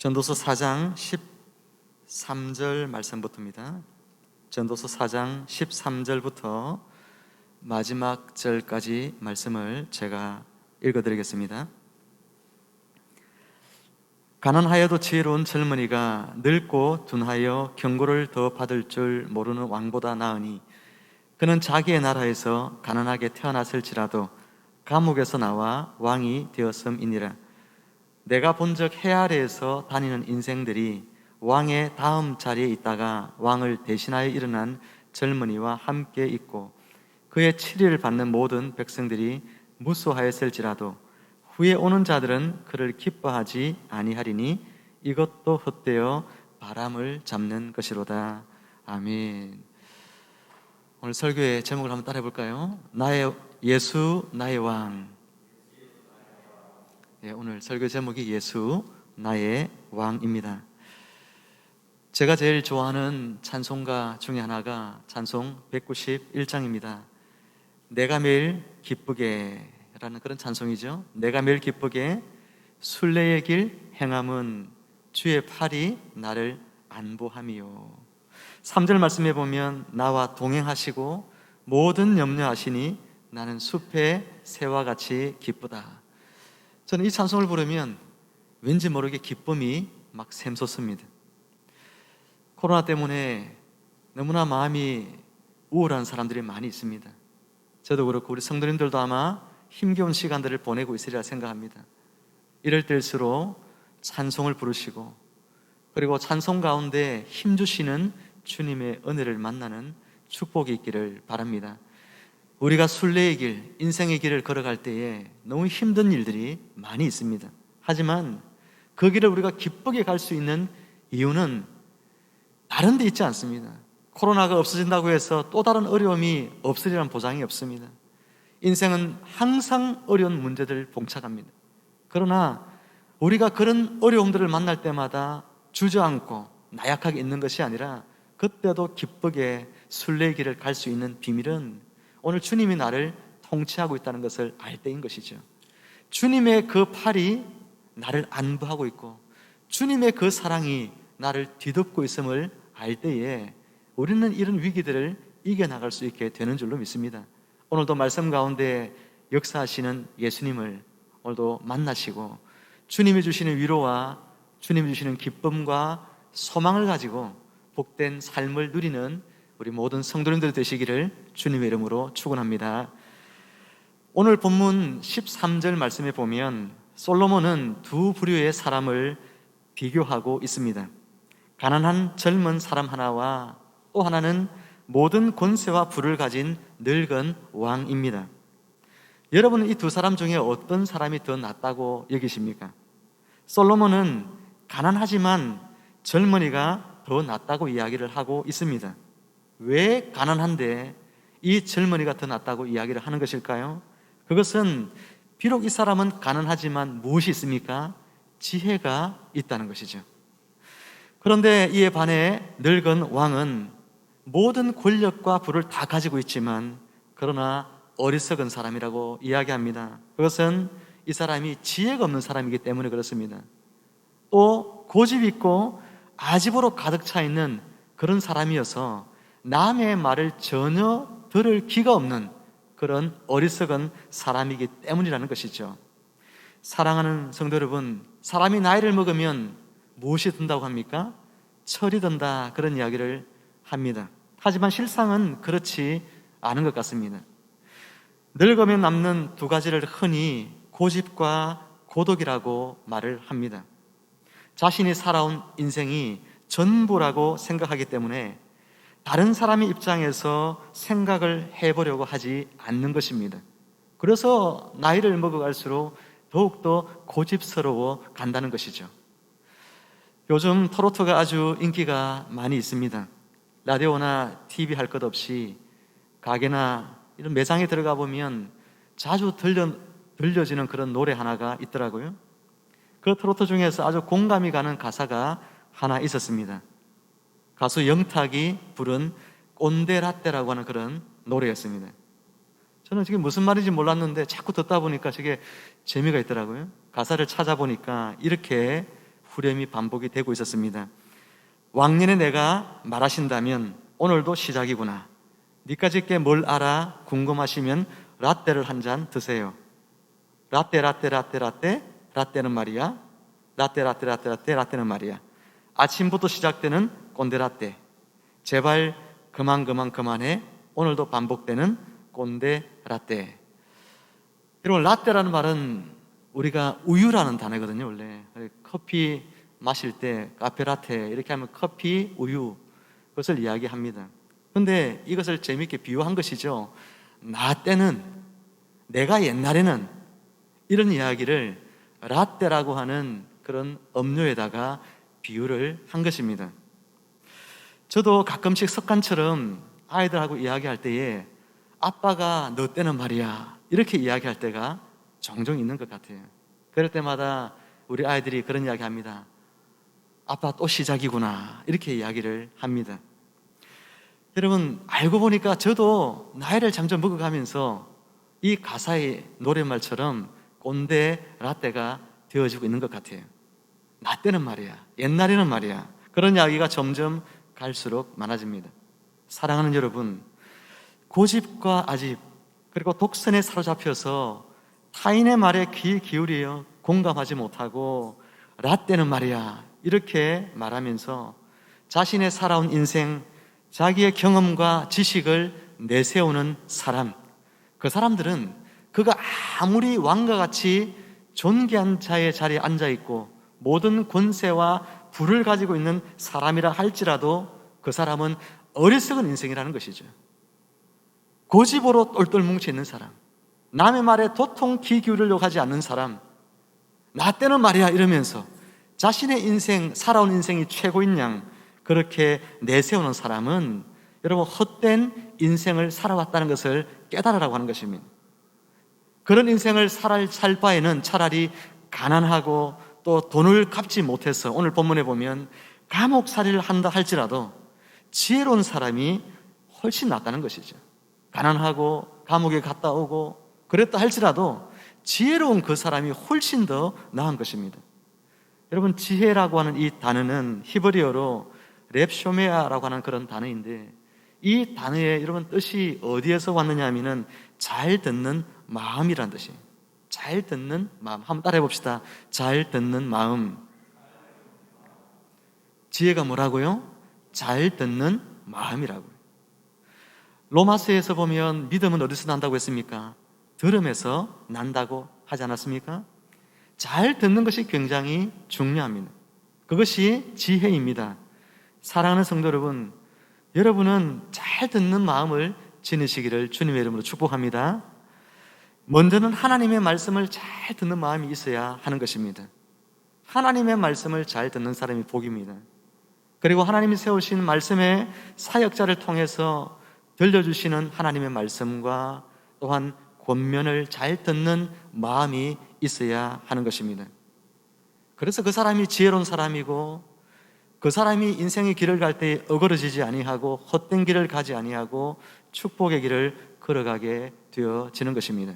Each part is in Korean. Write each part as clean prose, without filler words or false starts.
전도서 4장 13절 말씀부터입니다. 전도서 4장 13절부터 마지막 절까지 말씀을 제가 읽어드리겠습니다. 가난하여도 지혜로운 젊은이가 늙고 둔하여 경고를 더 받을 줄 모르는 왕보다 나으니 그는 자기의 나라에서 가난하게 태어났을지라도 감옥에서 나와 왕이 되었음이니라. 내가 본적 해 아래에서 다니는 인생들이 왕의 다음 자리에 있다가 왕을 대신하여 일어난 젊은이와 함께 있고 그의 치리를 받는 모든 백성들이 무수하였을지라도 후에 오는 자들은 그를 기뻐하지 아니하리니 이것도 헛되어 바람을 잡는 것이로다. 아멘. 오늘 설교의 제목을 한번 따라해 볼까요? 나의 예수 나의 왕. 오늘 설교 제목이 예수 나의 왕입니다. 제가 제일 좋아하는 찬송가 중에 하나가 찬송 191장입니다. 내가 매일 기쁘게 라는 그런 찬송이죠. 내가 매일 기쁘게 순례의 길 행함은 주의 팔이 나를 안보함이요. 3절 말씀해 보면 나와 동행하시고 모든 염려하시니 나는 숲의 새와 같이 기쁘다. 저는 이 찬송을 부르면 왠지 모르게 기쁨이 막 샘솟습니다. 코로나 때문에 너무나 마음이 우울한 사람들이 많이 있습니다. 저도 그렇고 우리 성도님들도 아마 힘겨운 시간들을 보내고 있으리라 생각합니다. 이럴 때일수록 찬송을 부르시고 그리고 찬송 가운데 힘주시는 주님의 은혜를 만나는 축복이 있기를 바랍니다. 우리가 순례의 길, 인생의 길을 걸어갈 때에 너무 힘든 일들이 많이 있습니다. 하지만 그 길을 우리가 기쁘게 갈 수 있는 이유는 다른 데 있지 않습니다. 코로나가 없어진다고 해서 또 다른 어려움이 없으리란 보장이 없습니다. 인생은 항상 어려운 문제들을 봉착합니다. 그러나 우리가 그런 어려움들을 만날 때마다 주저앉고 나약하게 있는 것이 아니라 그때도 기쁘게 순례의 길을 갈 수 있는 비밀은 오늘 주님이 나를 통치하고 있다는 것을 알 때인 것이죠. 주님의 그 팔이 나를 안보하고 있고 주님의 그 사랑이 나를 뒤덮고 있음을 알 때에 우리는 이런 위기들을 이겨나갈 수 있게 되는 줄로 믿습니다. 오늘도 말씀 가운데 역사하시는 예수님을 오늘도 만나시고 주님이 주시는 위로와 주님이 주시는 기쁨과 소망을 가지고 복된 삶을 누리는 우리 모든 성도님들 되시기를 주님의 이름으로 축원합니다. 오늘 본문 13절 말씀에 보면 솔로몬은 두 부류의 사람을 비교하고 있습니다. 가난한 젊은 사람 하나와 또 하나는 모든 권세와 부를 가진 늙은 왕입니다. 여러분은 이 두 사람 중에 어떤 사람이 더 낫다고 여기십니까? 솔로몬은 가난하지만 젊은이가 더 낫다고 이야기를 하고 있습니다. 왜 가난한데 이 젊은이가 더 낫다고 이야기를 하는 것일까요? 그것은 비록 이 사람은 가난하지만 무엇이 있습니까? 지혜가 있다는 것이죠. 그런데 이에 반해 늙은 왕은 모든 권력과 부를 다 가지고 있지만 그러나 어리석은 사람이라고 이야기합니다. 그것은 이 사람이 지혜가 없는 사람이기 때문에 그렇습니다. 또 고집 있고 아집으로 가득 차 있는 그런 사람이어서 남의 말을 전혀 들을 기가 없는 그런 어리석은 사람이기 때문이라는 것이죠. 사랑하는 성도 여러분, 사람이 나이를 먹으면 무엇이 든다고 합니까? 철이 든다, 그런 이야기를 합니다. 하지만 실상은 그렇지 않은 것 같습니다. 늙으면 남는 두 가지를 흔히 고집과 고독이라고 말을 합니다. 자신이 살아온 인생이 전부라고 생각하기 때문에 다른 사람의 입장에서 생각을 해보려고 하지 않는 것입니다. 그래서 나이를 먹어갈수록 더욱더 고집스러워 간다는 것이죠. 요즘 트로트가 아주 인기가 많이 있습니다. 라디오나 TV 할 것 없이 가게나 이런 매장에 들어가 보면 자주 들려지는 그런 노래 하나가 있더라고요. 그 트로트 중에서 아주 공감이 가는 가사가 하나 있었습니다. 가수 영탁이 부른 꼰대라떼라고 하는 그런 노래였습니다. 저는 저게 무슨 말인지 몰랐는데 자꾸 듣다 보니까 저게 재미가 있더라고요. 가사를 찾아보니까 이렇게 후렴이 반복이 되고 있었습니다. 왕년에 내가 말하신다면 오늘도 시작이구나. 니까짓게 뭘 알아? 궁금하시면 라떼를 한 잔 드세요. 라떼 라떼는 말이야. 라떼는 말이야. 아침부터 시작되는 꼰대 라떼. 제발 그만해. 오늘도 반복되는 꼰대 라떼. 여러분, 라떼라는 말은 우리가 우유라는 단어거든요. 원래 커피 마실 때 카페 라떼 이렇게 하면 커피, 우유, 그것을 이야기합니다. 그런데 이것을 재미있게 비유한 것이죠. 나 때는, 내가 옛날에는, 이런 이야기를 라떼라고 하는 그런 음료에다가 비유를 한 것입니다. 저도 가끔씩 습관처럼 아이들하고 이야기할 때에 아빠가 너 때는 말이야 이렇게 이야기할 때가 종종 있는 것 같아요. 그럴 때마다 우리 아이들이 그런 이야기 합니다. 아빠 또 시작이구나 이렇게 이야기를 합니다. 여러분, 알고 보니까 저도 나이를 점점 먹어가면서 이 가사의 노랫말처럼 꼰대 라떼가 되어지고 있는 것 같아요. 나 때는 말이야, 옛날에는 말이야, 그런 이야기가 점점 갈수록 많아집니다. 사랑하는 여러분, 고집과 아집 그리고 독선에 사로잡혀서 타인의 말에 귀 기울여 공감하지 못하고 라떼는 말이야 이렇게 말하면서 자신의 살아온 인생, 자기의 경험과 지식을 내세우는 사람, 그 사람들은 그가 아무리 왕과 같이 존귀한 자의 자리에 앉아있고 모든 권세와 부를 가지고 있는 사람이라 할지라도 그 사람은 어리석은 인생이라는 것이죠. 고집으로 똘똘 뭉쳐있는 사람, 남의 말에 도통 귀 기울이려고 하지 않는 사람, 나 때는 말이야 이러면서 자신의 인생, 살아온 인생이 최고인 양 그렇게 내세우는 사람은 여러분 헛된 인생을 살아왔다는 것을 깨달으라고 하는 것입니다. 그런 인생을 살 바에는 차라리 가난하고 또 돈을 갚지 못해서 오늘 본문에 보면 감옥살이를 한다 할지라도 지혜로운 사람이 훨씬 낫다는 것이죠. 가난하고 감옥에 갔다 오고 그랬다 할지라도 지혜로운 그 사람이 훨씬 더 나은 것입니다. 여러분, 지혜라고 하는 이 단어는 히브리어로 렙쇼메아라고 하는 그런 단어인데 이 단어의 여러분 뜻이 어디에서 왔느냐 하면은 잘 듣는 마음이란 뜻이에요. 잘 듣는 마음. 한번 따라해 봅시다. 잘 듣는 마음. 지혜가 뭐라고요? 잘 듣는 마음이라고요. 로마서에서 보면 믿음은 어디서 난다고 했습니까? 들음에서 난다고 하지 않았습니까? 잘 듣는 것이 굉장히 중요합니다. 그것이 지혜입니다. 사랑하는 성도 여러분, 여러분은 잘 듣는 마음을 지니시기를 주님의 이름으로 축복합니다. 먼저는 하나님의 말씀을 잘 듣는 마음이 있어야 하는 것입니다. 하나님의 말씀을 잘 듣는 사람이 복입니다. 그리고 하나님이 세우신 말씀의 사역자를 통해서 들려주시는 하나님의 말씀과 또한 권면을 잘 듣는 마음이 있어야 하는 것입니다. 그래서 그 사람이 지혜로운 사람이고 그 사람이 인생의 길을 갈 때 어그러지지 아니하고 헛된 길을 가지 아니하고 축복의 길을 걸어가게 되어지는 것입니다.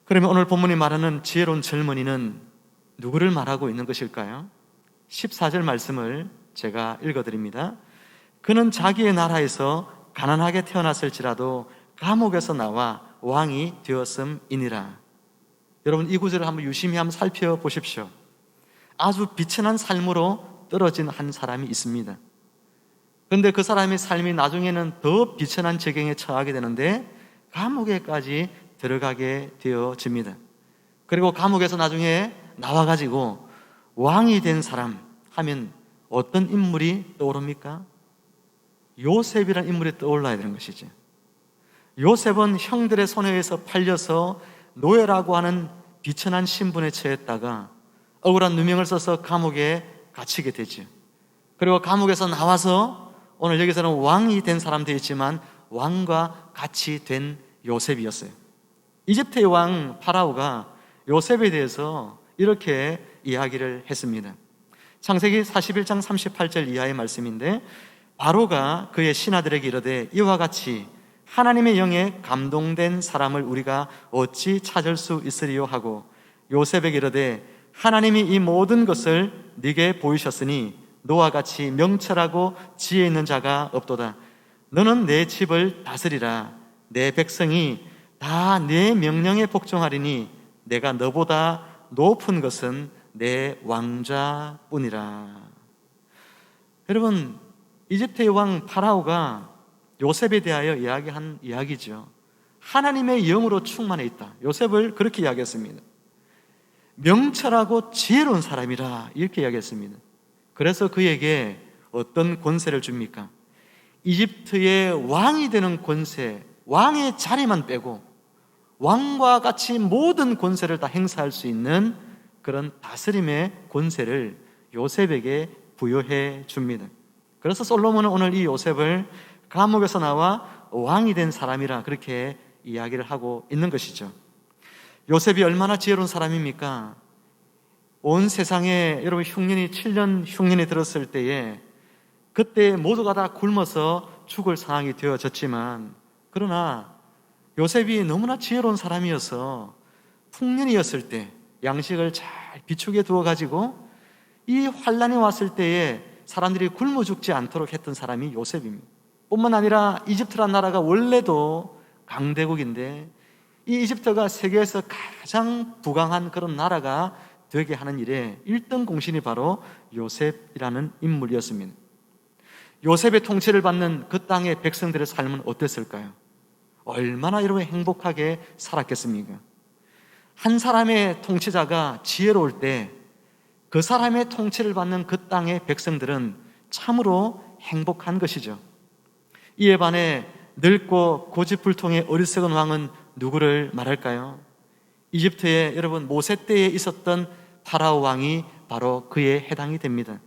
그러면 오늘 본문이 말하는 지혜로운 젊은이는 누구를 말하고 있는 것일까요? 14절 말씀을 제가 읽어드립니다. 그는 자기의 나라에서 가난하게 태어났을지라도 감옥에서 나와 왕이 되었음이니라. 여러분, 이 구절을 한번 유심히 한번 살펴보십시오. 아주 비천한 삶으로 떨어진 한 사람이 있습니다. 그런데 그 사람의 삶이 나중에는 더 비천한 지경에 처하게 되는데 감옥에까지 들어가게 되어집니다. 그리고 감옥에서 나중에 나와가지고 왕이 된 사람 하면 어떤 인물이 떠오릅니까? 요셉이라는 인물이 떠올라야 되는 것이죠. 요셉은 형들의 손에 의해서 팔려서 노예라고 하는 비천한 신분에 처했다가 억울한 누명을 써서 감옥에 갇히게 되죠. 그리고 감옥에서 나와서 오늘 여기서는 왕이 된 사람 되어 있지만 왕과 같이 된 요셉이었어요. 이집트의 왕 파라오가 요셉에 대해서 이렇게 이야기를 했습니다. 창세기 41장 38절 이하의 말씀인데, 바로가 그의 신하들에게 이르되 이와 같이 하나님의 영에 감동된 사람을 우리가 어찌 찾을 수 있으리요 하고 요셉에게 이르되 하나님이 이 모든 것을 네게 보이셨으니 너와 같이 명철하고 지혜 있는 자가 없도다. 너는 내 집을 다스리라. 내 백성이 다 내 명령에 복종하리니 내가 너보다 높은 것은 내 왕자뿐이라. 여러분, 이집트의 왕 파라오가 요셉에 대하여 이야기한 이야기죠. 하나님의 영으로 충만해 있다. 요셉을 그렇게 이야기했습니다. 명철하고 지혜로운 사람이라 이렇게 이야기했습니다. 그래서 그에게 어떤 권세를 줍니까? 이집트의 왕이 되는 권세, 왕의 자리만 빼고 왕과 같이 모든 권세를 다 행사할 수 있는 그런 다스림의 권세를 요셉에게 부여해 줍니다. 그래서 솔로몬은 오늘 이 요셉을 감옥에서 나와 왕이 된 사람이라 그렇게 이야기를 하고 있는 것이죠. 요셉이 얼마나 지혜로운 사람입니까? 온 세상에 여러분 7년 흉년이 들었을 때에 그때 모두가 다 굶어서 죽을 상황이 되어졌지만, 그러나 요셉이 너무나 지혜로운 사람이어서 풍년이었을 때 양식을 잘 비축해 두어 가지고 이 환란이 왔을 때에 사람들이 굶어 죽지 않도록 했던 사람이 요셉입니다. 뿐만 아니라 이집트란 나라가 원래도 강대국인데 이 이집트가 세계에서 가장 부강한 그런 나라가 되게 하는 일에 1등 공신이 바로 요셉이라는 인물이었습니다. 요셉의 통치를 받는 그 땅의 백성들의 삶은 어땠을까요? 얼마나 여러분 행복하게 살았겠습니까? 한 사람의 통치자가 지혜로울 때 그 사람의 통치를 받는 그 땅의 백성들은 참으로 행복한 것이죠. 이에 반해 늙고 고집불통의 어리석은 왕은 누구를 말할까요? 이집트에 여러분 모세 때에 있었던 파라오 왕이 바로 그에 해당이 됩니다.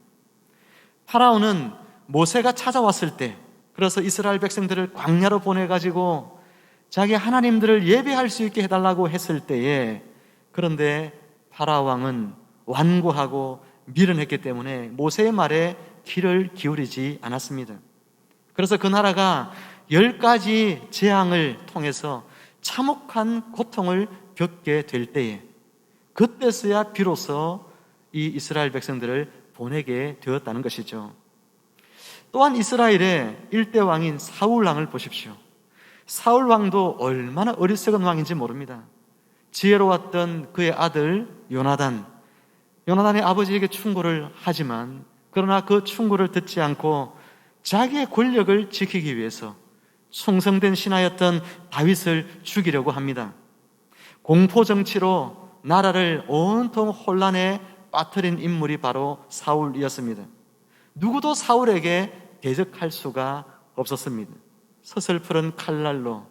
파라오는 모세가 찾아왔을 때, 그래서 이스라엘 백성들을 광야로 보내가지고 자기 하나님들을 예배할 수 있게 해달라고 했을 때에, 그런데 파라오 왕은 완고하고 미련했기 때문에 모세의 말에 귀를 기울이지 않았습니다. 그래서 그 나라가 10가지 재앙을 통해서 참혹한 고통을 겪게 될 때에, 그때서야 비로소 이 이스라엘 백성들을 보내게 되었다는 것이죠. 또한 이스라엘의 일대 왕인 사울 왕을 보십시오. 사울 왕도 얼마나 어리석은 왕인지 모릅니다. 지혜로웠던 그의 아들 요나단의 아버지에게 충고를 하지만, 그러나 그 충고를 듣지 않고 자기의 권력을 지키기 위해서 충성된 신하였던 다윗을 죽이려고 합니다. 공포정치로 나라를 온통 혼란에 빠뜨린 인물이 바로 사울이었습니다. 누구도 사울에게 대적할 수가 없었습니다. 서슬푸른 칼날로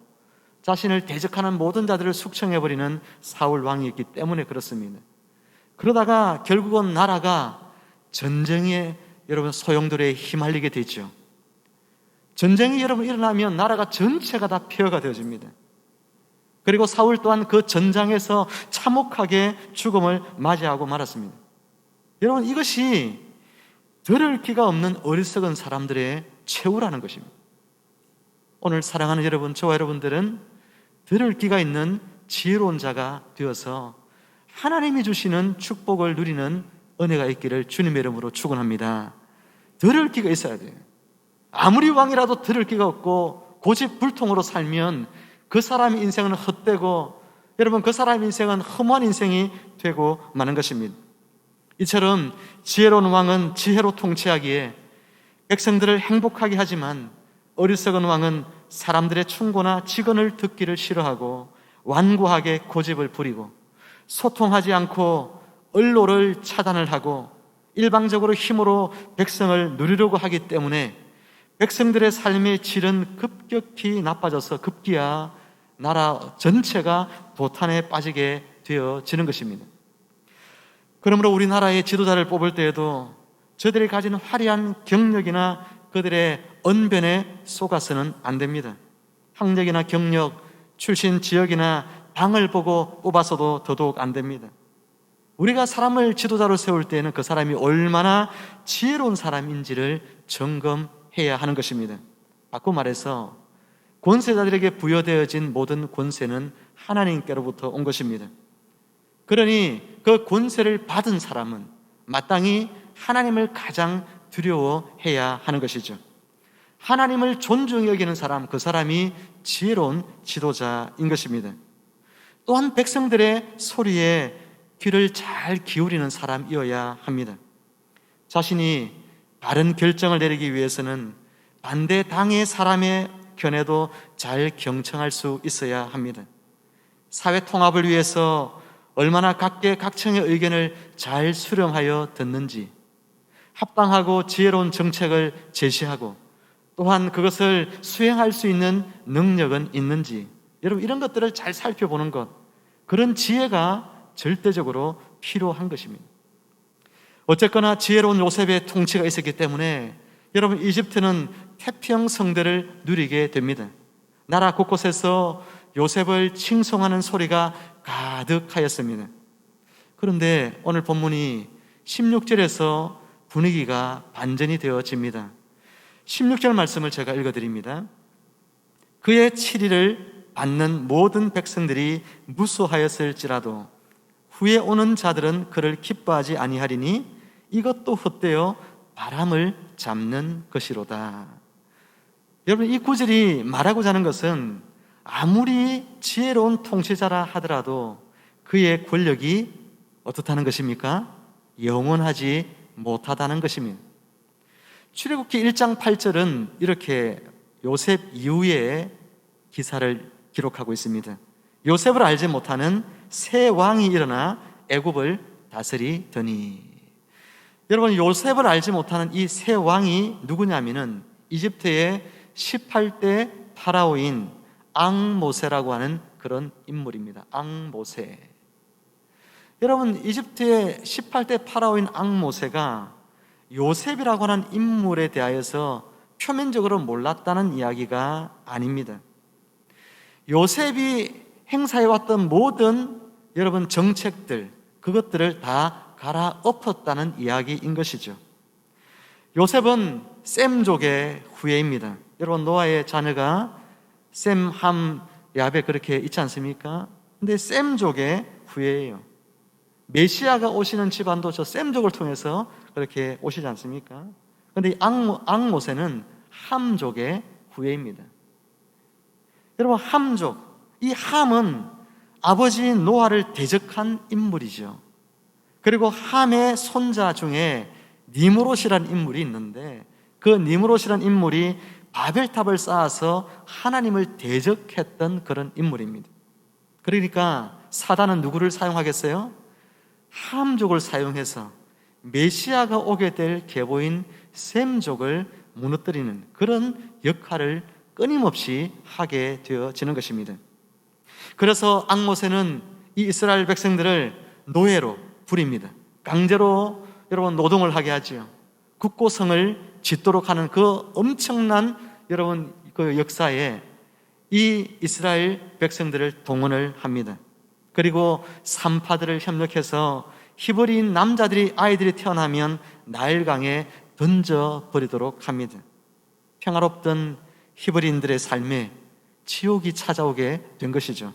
자신을 대적하는 모든 자들을 숙청해버리는 사울 왕이었기 때문에 그렇습니다. 그러다가 결국은 나라가 전쟁에 여러분 소용돌이에 휘말리게 되죠. 전쟁이 여러분 일어나면 나라가 전체가 다 폐허가 되어집니다. 그리고 사울 또한 그 전장에서 참혹하게 죽음을 맞이하고 말았습니다. 여러분, 이것이 들을 기가 없는 어리석은 사람들의 최후라는 것입니다. 오늘 사랑하는 여러분, 저와 여러분들은 들을 기가 있는 지혜로운 자가 되어서 하나님이 주시는 축복을 누리는 은혜가 있기를 주님의 이름으로 축원합니다. 들을 기가 있어야 돼요. 아무리 왕이라도 들을 기가 없고 고집불통으로 살면 그 사람의 인생은 헛되고, 여러분, 그 사람의 인생은 험한 인생이 되고 마는 것입니다. 이처럼 지혜로운 왕은 지혜로 통치하기에 백성들을 행복하게 하지만, 어리석은 왕은 사람들의 충고나 직언을 듣기를 싫어하고 완고하게 고집을 부리고 소통하지 않고 언로를 차단을 하고 일방적으로 힘으로 백성을 누리려고 하기 때문에 백성들의 삶의 질은 급격히 나빠져서 급기야 나라 전체가 도탄에 빠지게 되어지는 것입니다. 그러므로 우리나라의 지도자를 뽑을 때에도 저들이 가진 화려한 경력이나 그들의 언변에 속아서는 안 됩니다. 학력이나 경력, 출신 지역이나 당을 보고 뽑아서도 더더욱 안 됩니다. 우리가 사람을 지도자로 세울 때에는 그 사람이 얼마나 지혜로운 사람인지를 점검해야 하는 것입니다. 바꿔 말해서 권세자들에게 부여되어진 모든 권세는 하나님께로부터 온 것입니다. 그러니 그 권세를 받은 사람은 마땅히 하나님을 가장 두려워해야 하는 것이죠. 하나님을 존중히 여기는 사람, 그 사람이 지혜로운 지도자인 것입니다. 또한 백성들의 소리에 귀를 잘 기울이는 사람이어야 합니다. 자신이 바른 결정을 내리기 위해서는 반대당의 사람의 견해도 잘 경청할 수 있어야 합니다. 사회 통합을 위해서 얼마나 각계각층의 의견을 잘 수렴하여 듣는지, 합당하고 지혜로운 정책을 제시하고 또한 그것을 수행할 수 있는 능력은 있는지, 여러분 이런 것들을 잘 살펴보는 것, 그런 지혜가 절대적으로 필요한 것입니다. 어쨌거나 지혜로운 요셉의 통치가 있었기 때문에 여러분 이집트는 태평성대를 누리게 됩니다. 나라 곳곳에서 요셉을 칭송하는 소리가 가득하였습니다. 그런데 오늘 본문이 16절에서 분위기가 반전이 되어집니다. 16절 말씀을 제가 읽어드립니다. 그의 치리를 받는 모든 백성들이 무수하였을지라도 후에 오는 자들은 그를 기뻐하지 아니하리니 이것도 헛되어 바람을 잡는 것이로다. 여러분 이 구절이 말하고자 하는 것은 아무리 지혜로운 통치자라 하더라도 그의 권력이 어떻다는 것입니까? 영원하지 못하다는 것입니다. 출애굽기 1장 8절은 이렇게 요셉 이후의 기사를 기록하고 있습니다. 요셉을 알지 못하는 새 왕이 일어나 애굽을 다스리더니, 여러분 요셉을 알지 못하는 이 새 왕이 누구냐면은 이집트의 18대 파라오인 앙모세라고 하는 그런 인물입니다. 앙모세. 여러분 이집트의 18대 파라오인 앙모세가 요셉이라고 하는 인물에 대하여서 표면적으로 몰랐다는 이야기가 아닙니다. 요셉이 행사해왔던 모든 여러분 정책들, 그것들을 다 갈아엎었다는 이야기인 것이죠. 요셉은 셈족의 후예입니다. 여러분 노아의 자녀가 셈, 함, 야벳 그렇게 있지 않습니까? 근데 셈족의 후예예요. 메시아가 오시는 집안도 저 셈족을 통해서 그렇게 오시지 않습니까? 그런데 이 앙모세는 함족의 후예입니다. 여러분 함족, 이 함은 아버지인 노아를 대적한 인물이죠. 그리고 함의 손자 중에 니므롯이라는 인물이 있는데 그 니므롯이라는 인물이 바벨탑을 쌓아서 하나님을 대적했던 그런 인물입니다. 그러니까 사단은 누구를 사용하겠어요? 함족을 사용해서 메시아가 오게 될 계보인 셈족을 무너뜨리는 그런 역할을 끊임없이 하게 되어지는 것입니다. 그래서 앙모세는 이 이스라엘 백성들을 노예로 부립니다. 강제로 여러분 노동을 하게 하지요. 국고성을 짓도록 하는 그 엄청난 여러분 그 역사에 이 이스라엘 백성들을 동원을 합니다. 그리고 산파들을 협력해서 히브리인 남자들이 아이들이 태어나면 나일강에 던져버리도록 합니다. 평화롭던 히브리인들의 삶에 지옥이 찾아오게 된 것이죠.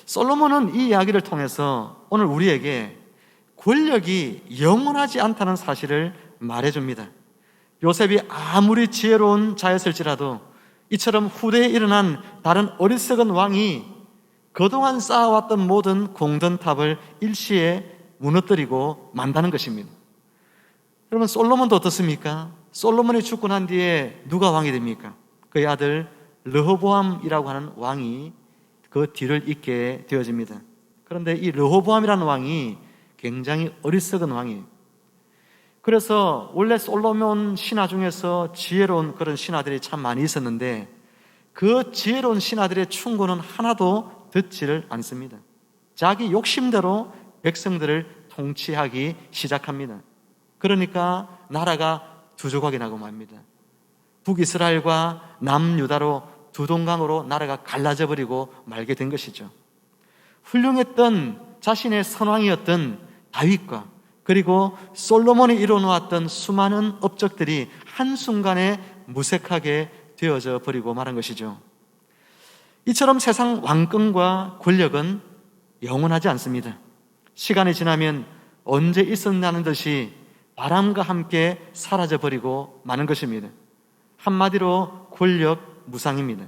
솔로몬은 이 이야기를 통해서 오늘 우리에게 권력이 영원하지 않다는 사실을 말해줍니다. 요셉이 아무리 지혜로운 자였을지라도 이처럼 후대에 일어난 다른 어리석은 왕이 그동안 쌓아왔던 모든 공든탑을 일시에 무너뜨리고 만다는 것입니다. 여러분 솔로몬도 어떻습니까? 솔로몬이 죽고 난 뒤에 누가 왕이 됩니까? 그의 아들 르호보암이라고 하는 왕이 그 뒤를 잇게 되어집니다. 그런데 이 르호보암이라는 왕이 굉장히 어리석은 왕이에요. 그래서 원래 솔로몬 신하 중에서 지혜로운 그런 신하들이 참 많이 있었는데 그 지혜로운 신하들의 충고는 하나도 듣지를 않습니다. 자기 욕심대로 백성들을 통치하기 시작합니다. 그러니까 나라가 두 조각이 나고 맙니다. 북이스라엘과 남유다로 두 동강으로 나라가 갈라져 버리고 말게 된 것이죠. 훌륭했던 자신의 선왕이었던 다윗과 그리고 솔로몬이 이뤄놓았던 수많은 업적들이 한순간에 무색하게 되어져 버리고 말한 것이죠. 이처럼 세상 왕권과 권력은 영원하지 않습니다. 시간이 지나면 언제 있었냐는 듯이 바람과 함께 사라져버리고 마는 것입니다. 한마디로 권력 무상입니다.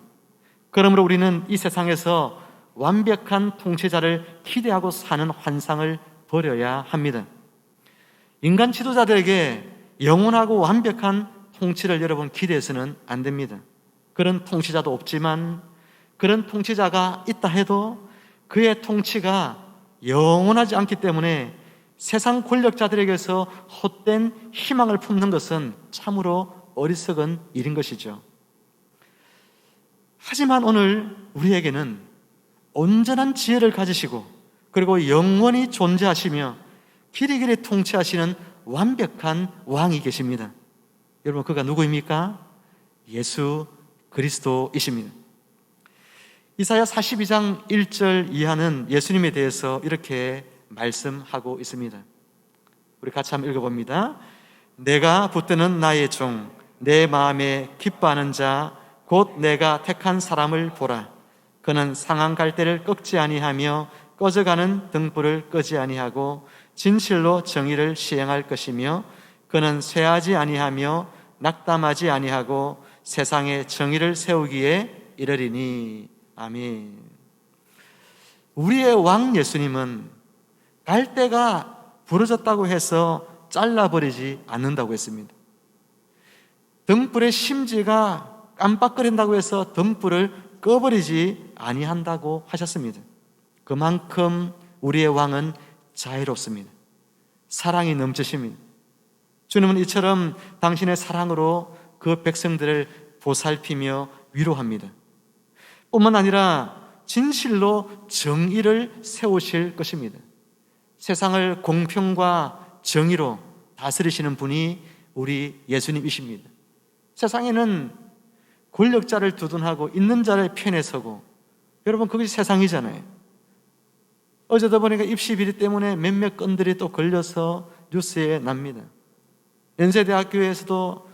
그러므로 우리는 이 세상에서 완벽한 통치자를 기대하고 사는 환상을 버려야 합니다. 인간 지도자들에게 영원하고 완벽한 통치를 여러분 기대해서는 안 됩니다. 그런 통치자도 없지만, 그런 통치자가 있다 해도 그의 통치가 영원하지 않기 때문에 세상 권력자들에게서 헛된 희망을 품는 것은 참으로 어리석은 일인 것이죠. 하지만 오늘 우리에게는 온전한 지혜를 가지시고 그리고 영원히 존재하시며 길이길이 통치하시는 완벽한 왕이 계십니다. 여러분, 그가 누구입니까? 예수 그리스도이십니다. 이사야 42장 1절 이하는 예수님에 대해서 이렇게 말씀하고 있습니다. 우리 같이 한번 읽어봅니다. 내가 붙드는 나의 종, 내 마음에 기뻐하는 자, 곧 내가 택한 사람을 보라. 그는 상한 갈대를 꺾지 아니하며 꺼져가는 등불을 끄지 아니하고 진실로 정의를 시행할 것이며, 그는 쇠하지 아니하며 낙담하지 아니하고 세상에 정의를 세우기에 이르리니. 아멘. 우리의 왕 예수님은 갈대가 부러졌다고 해서 잘라버리지 않는다고 했습니다. 등불의 심지가 깜빡거린다고 해서 등불을 꺼버리지 아니한다고 하셨습니다. 그만큼 우리의 왕은 자유롭습니다. 사랑이 넘치십니다. 주님은 이처럼 당신의 사랑으로 그 백성들을 보살피며 위로합니다. 뿐만 아니라 진실로 정의를 세우실 것입니다. 세상을 공평과 정의로 다스리시는 분이 우리 예수님이십니다. 세상에는 권력자를 두둔하고 있는 자의 편에 서고, 여러분, 그것이 세상이잖아요. 어제도 보니까 입시 비리 때문에 몇몇 건들이 또 걸려서 뉴스에 납니다. 연세대학교에서도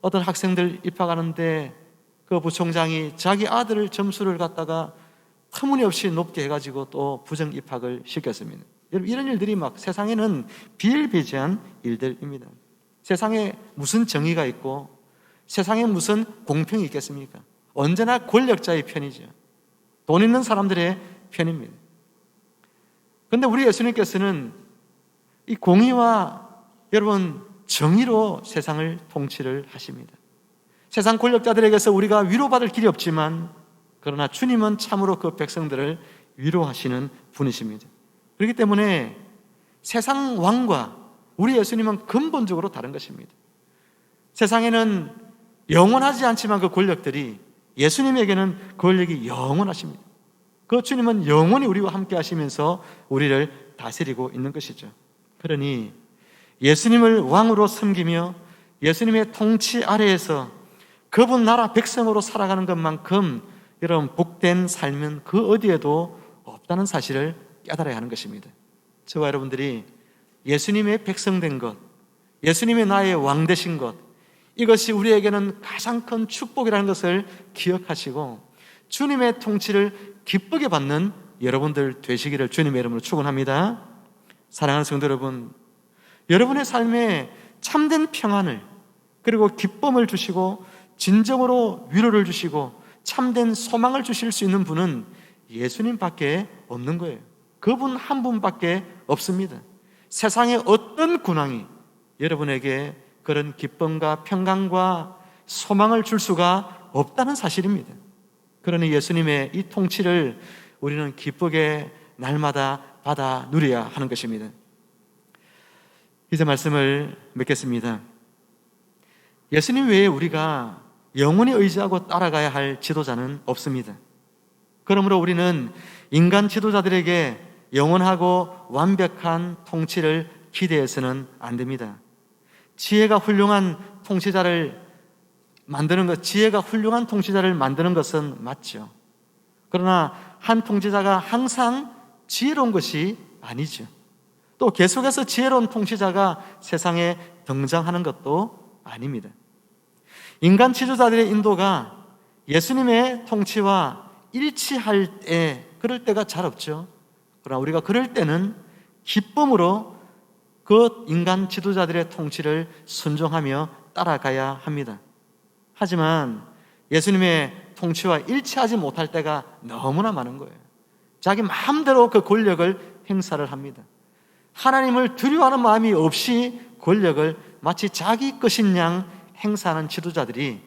어떤 학생들 입학하는데 그 부총장이 자기 아들 점수를 갖다가 터무니없이 높게 해가지고 또 부정 입학을 시켰습니다. 여러분, 이런 일들이 막 세상에는 비일비재한 일들입니다. 세상에 무슨 정의가 있고 세상에 무슨 공평이 있겠습니까? 언제나 권력자의 편이죠. 돈 있는 사람들의 편입니다. 그런데 우리 예수님께서는 이 공의와 여러분 정의로 세상을 통치를 하십니다. 세상 권력자들에게서 우리가 위로받을 길이 없지만, 그러나 주님은 참으로 그 백성들을 위로하시는 분이십니다. 그렇기 때문에 세상 왕과 우리 예수님은 근본적으로 다른 것입니다. 세상에는 영원하지 않지만 그 권력들이, 예수님에게는 그 권력이 영원하십니다. 그 주님은 영원히 우리와 함께 하시면서 우리를 다스리고 있는 것이죠. 그러니 예수님을 왕으로 섬기며 예수님의 통치 아래에서 그분 나라 백성으로 살아가는 것만큼 여러분 복된 삶은 그 어디에도 없다는 사실을 깨달아야 하는 것입니다. 저와 여러분들이 예수님의 백성된 것, 예수님의 나의 왕 되신 것, 이것이 우리에게는 가장 큰 축복이라는 것을 기억하시고 주님의 통치를 기쁘게 받는 여러분들 되시기를 주님의 이름으로 축원합니다. 사랑하는 성도 여러분, 여러분의 삶에 참된 평안을, 그리고 기쁨을 주시고 진정으로 위로를 주시고 참된 소망을 주실 수 있는 분은 예수님밖에 없는 거예요. 그분 한 분밖에 없습니다. 세상의 어떤 군왕이 여러분에게 그런 기쁨과 평강과 소망을 줄 수가 없다는 사실입니다. 그러니 예수님의 이 통치를 우리는 기쁘게 날마다 받아 누려야 하는 것입니다. 이제 말씀을 맺겠습니다. 예수님 외에 우리가 영원히 의지하고 따라가야 할 지도자는 없습니다. 그러므로 우리는 인간 지도자들에게 영원하고 완벽한 통치를 기대해서는 안 됩니다. 지혜가 훌륭한 통치자를 만드는 것은 맞죠. 그러나 한 통치자가 항상 지혜로운 것이 아니죠. 또 계속해서 지혜로운 통치자가 세상에 등장하는 것도 아닙니다. 인간 지도자들의 인도가 예수님의 통치와 일치할 때, 그럴 때가 잘 없죠. 그러나 우리가 그럴 때는 기쁨으로 그 인간 지도자들의 통치를 순종하며 따라가야 합니다. 하지만 예수님의 통치와 일치하지 못할 때가 너무나 많은 거예요. 자기 마음대로 그 권력을 행사를 합니다. 하나님을 두려워하는 마음이 없이 권력을 마치 자기 것인 양 행사하는 지도자들이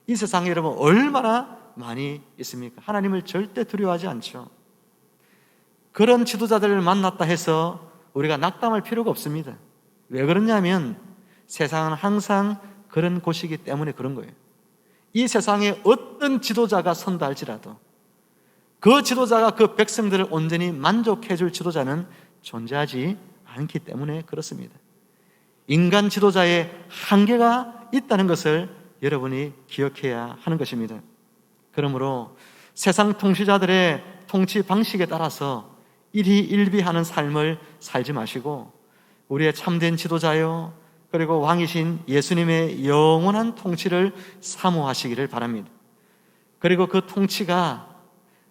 이 세상에 여러분 얼마나 많이 있습니까? 하나님을 절대 두려워하지 않죠. 그런 지도자들을 만났다 해서 우리가 낙담할 필요가 없습니다. 왜 그러냐면 세상은 항상 그런 곳이기 때문에 그런 거예요. 이 세상에 어떤 지도자가 선다 할지라도 그 지도자가 그 백성들을 온전히 만족해 줄 지도자는 존재하지 않기 때문에 그렇습니다. 인간 지도자의 한계가 있다는 것을 여러분이 기억해야 하는 것입니다. 그러므로 세상 통치자들의 통치 방식에 따라서 일희일비하는 삶을 살지 마시고 우리의 참된 지도자요 그리고 왕이신 예수님의 영원한 통치를 사모하시기를 바랍니다. 그리고 그 통치가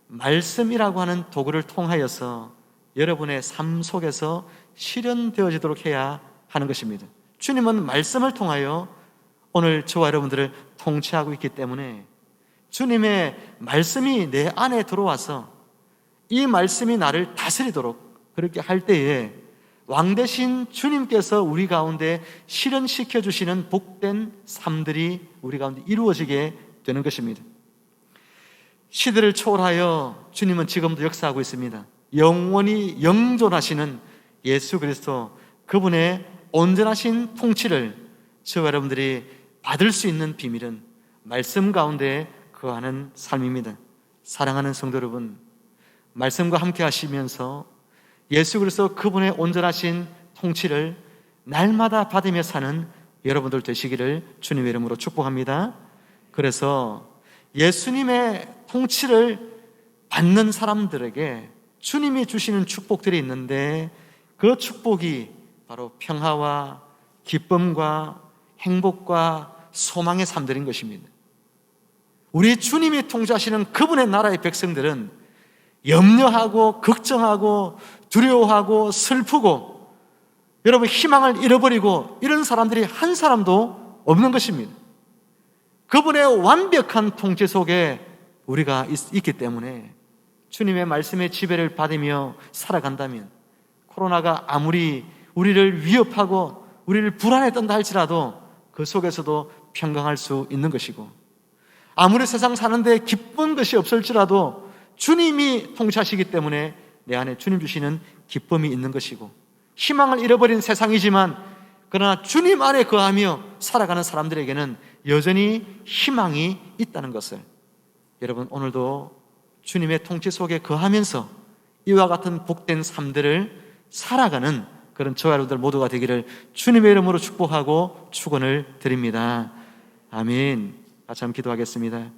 말씀이라고 하는 도구를 통하여서 여러분의 삶 속에서 실현되어지도록 해야 하는 것입니다. 주님은 말씀을 통하여 오늘 저와 여러분들을 통치하고 있기 때문에 주님의 말씀이 내 안에 들어와서 이 말씀이 나를 다스리도록 그렇게 할 때에 왕 대신 주님께서 우리 가운데 실현시켜 주시는 복된 삶들이 우리 가운데 이루어지게 되는 것입니다. 시대를 초월하여 주님은 지금도 역사하고 있습니다. 영원히 영존하시는 예수 그리스도 그분의 온전하신 통치를 저와 여러분들이 받을 수 있는 비밀은 말씀 가운데 거하는 삶입니다. 사랑하는 성도 여러분, 말씀과 함께 하시면서 예수 그리스도 그분의 온전하신 통치를 날마다 받으며 사는 여러분들 되시기를 주님의 이름으로 축복합니다. 그래서 예수님의 통치를 받는 사람들에게 주님이 주시는 축복들이 있는데 그 축복이 바로 평화와 기쁨과 행복과 소망의 삶들인 것입니다. 우리 주님이 통치하시는 그분의 나라의 백성들은 염려하고 걱정하고 두려워하고 슬프고 여러분 희망을 잃어버리고 이런 사람들이 한 사람도 없는 것입니다. 그분의 완벽한 통치 속에 우리가 있기 때문에 주님의 말씀의 지배를 받으며 살아간다면 코로나가 아무리 우리를 위협하고 우리를 불안에 떤다 할지라도 그 속에서도 평강할 수 있는 것이고 아무리 세상 사는데 기쁜 것이 없을지라도 주님이 통치하시기 때문에 내 안에 주님 주시는 기쁨이 있는 것이고 희망을 잃어버린 세상이지만 그러나 주님 안에 거하며 살아가는 사람들에게는 여전히 희망이 있다는 것을 여러분 오늘도 주님의 통치 속에 거하면서 이와 같은 복된 삶들을 살아가는 그런 저와 여러분들 모두가 되기를 주님의 이름으로 축복하고 축원을 드립니다. 아멘. 같이 한번 기도하겠습니다.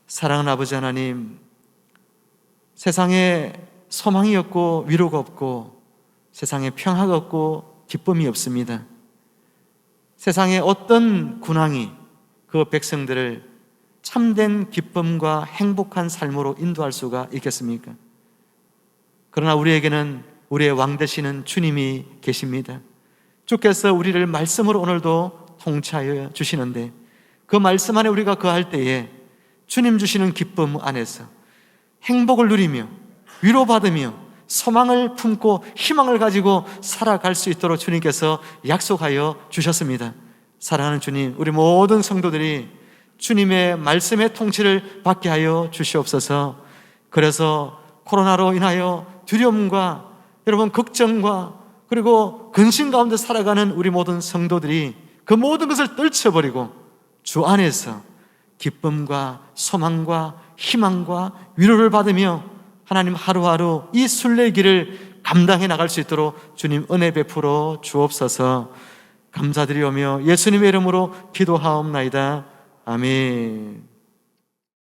사랑하는 아버지 하나님, 세상에 소망이 없고 위로가 없고 세상에 평화가 없고 기쁨이 없습니다. 세상에 어떤 군왕이 그 백성들을 참된 기쁨과 행복한 삶으로 인도할 수가 있겠습니까? 그러나 우리에게는 우리의 왕 되시는 주님이 계십니다. 주께서 우리를 말씀으로 오늘도 통치하여 주시는데 그 말씀 안에 우리가 거할 때에 주님 주시는 기쁨 안에서 행복을 누리며 위로받으며 소망을 품고 희망을 가지고 살아갈 수 있도록 주님께서 약속하여 주셨습니다. 사랑하는 주님, 우리 모든 성도들이 주님의 말씀의 통치를 받게 하여 주시옵소서. 그래서 코로나로 인하여 두려움과 여러분 걱정과 그리고 근심 가운데 살아가는 우리 모든 성도들이 그 모든 것을 떨쳐버리고 주 안에서 기쁨과 소망과 희망과 위로를 받으며 하나님 하루하루 이 순례길을 감당해 나갈 수 있도록 주님 은혜 베풀어 주옵소서. 감사드리오며 예수님의 이름으로 기도하옵나이다. 아멘.